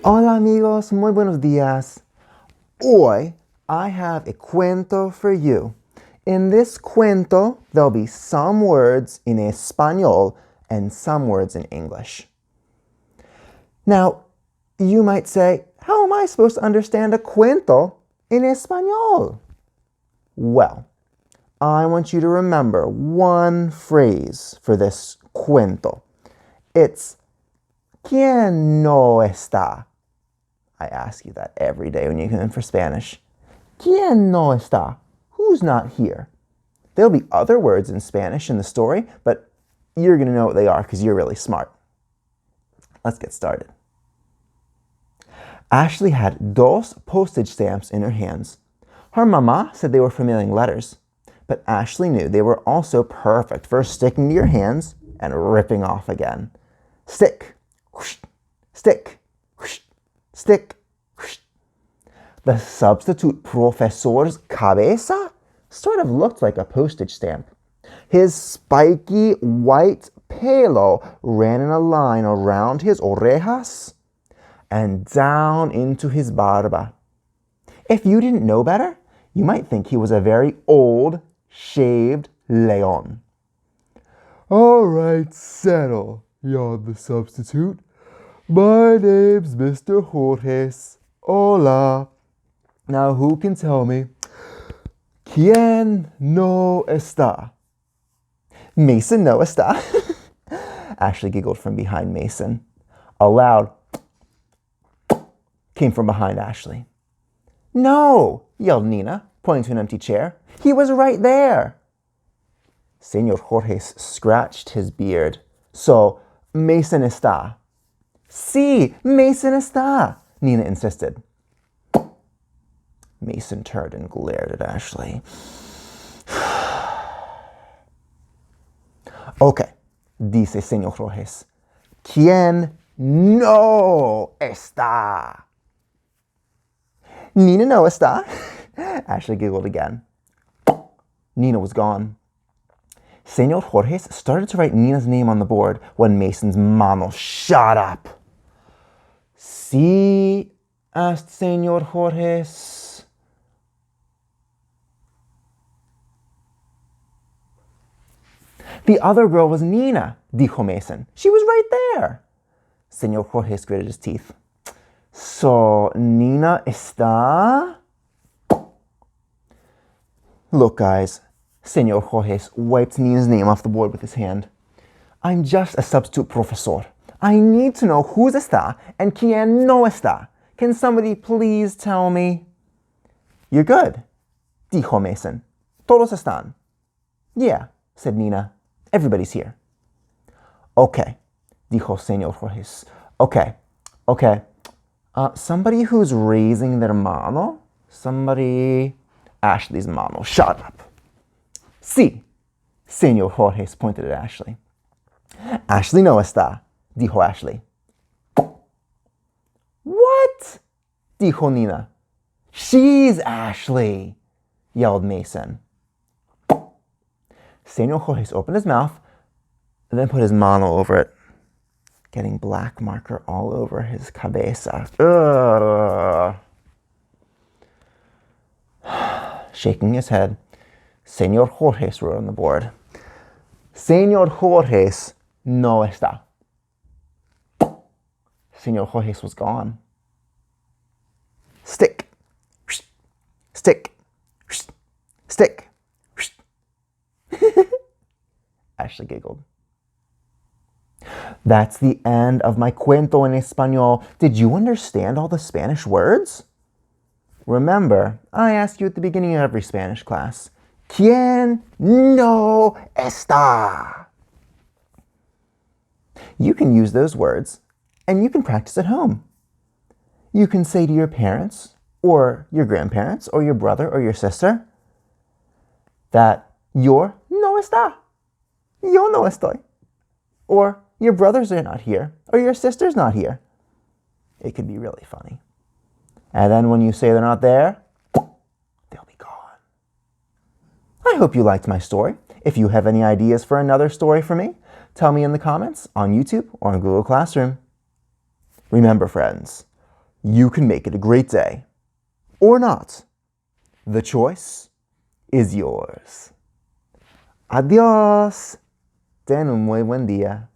Hola amigos, muy buenos días. Hoy I have a cuento for you. In this cuento, there'll be some words in Espanol and some words in English. Now, you might say, how am I supposed to understand a cuento in Espanol? Well, I want you to remember one phrase for this cuento. It's ¿Quién no está? I ask you that every day when you come in for Spanish. ¿Quién no está? Who's not here? There'll be other words in Spanish in the story, but you're going to know what they are because you're really smart. Let's get started. Ashley had dos postage stamps in her hands. Her mama said they were for mailing letters, but Ashley knew they were also perfect for sticking to your hands and ripping off again. Stick, whoosh, stick, whoosh, stick, whoosh. The substitute professor's cabeza sort of looked like a postage stamp. His spiky white pelo ran in a line around his orejas and down into his barba. If you didn't know better, you might think he was a very old, shaved leon. All right, settle, yawned the substitute. My name's Mr. Jorges. Hola. Now who can tell me, ¿Quién no está? Mason no está. Ashley giggled from behind Mason. A loud came from behind Ashley. No, yelled Nina, pointing to an empty chair. He was right there. Señor Jorges scratched his beard. So, Mason está. Sí, Mason está, Nina insisted. Mason turned and glared at Ashley. Okay, dice Señor Jorges. ¿Quién no está? Nina no está. Ashley giggled again. Nina was gone. Señor Jorges started to write Nina's name on the board when Mason's mano shot up. Sí, asked Señor Jorges. The other girl was Nina, dijo Mason. She was right there. Señor Jorges gritted his teeth. So, Nina está? Look, guys, Señor Jorges wiped Nina's name off the board with his hand. I'm just a substitute professor. I need to know who's está and quién no está. Can somebody please tell me? You're good, dijo Mason. Todos están. Yeah, said Nina. Everybody's here. Okay, dijo Señor Jorges. Okay. Somebody who's raising their mano? Somebody... Ashley's mano shot up. Sí, Señor Jorges pointed at Ashley. Ashley no está, dijo Ashley. What? Dijo Nina. She's Ashley, yelled Mason. Señor Jorges opened his mouth and then put his mano over it, getting black marker all over his cabeza. Shaking his head, Señor Jorges wrote on the board. Señor Jorges no está. Señor Jorges was gone. Stick, stick, stick. Ashley giggled. That's the end of my cuento en español. Did you understand all the Spanish words? Remember, I asked you at the beginning of every Spanish class, ¿Quién no está? You can use those words and you can practice at home. You can say to your parents or your grandparents or your brother or your sister that you're no está. Yo no estoy. Or your brothers are not here, or your sister's not here. It could be really funny. And then when you say they're not there, they'll be gone. I hope you liked my story. If you have any ideas for another story for me, tell me in the comments on YouTube or on Google Classroom. Remember, friends, you can make it a great day. Or not. The choice is yours. Adiós. Ten un muy buen día.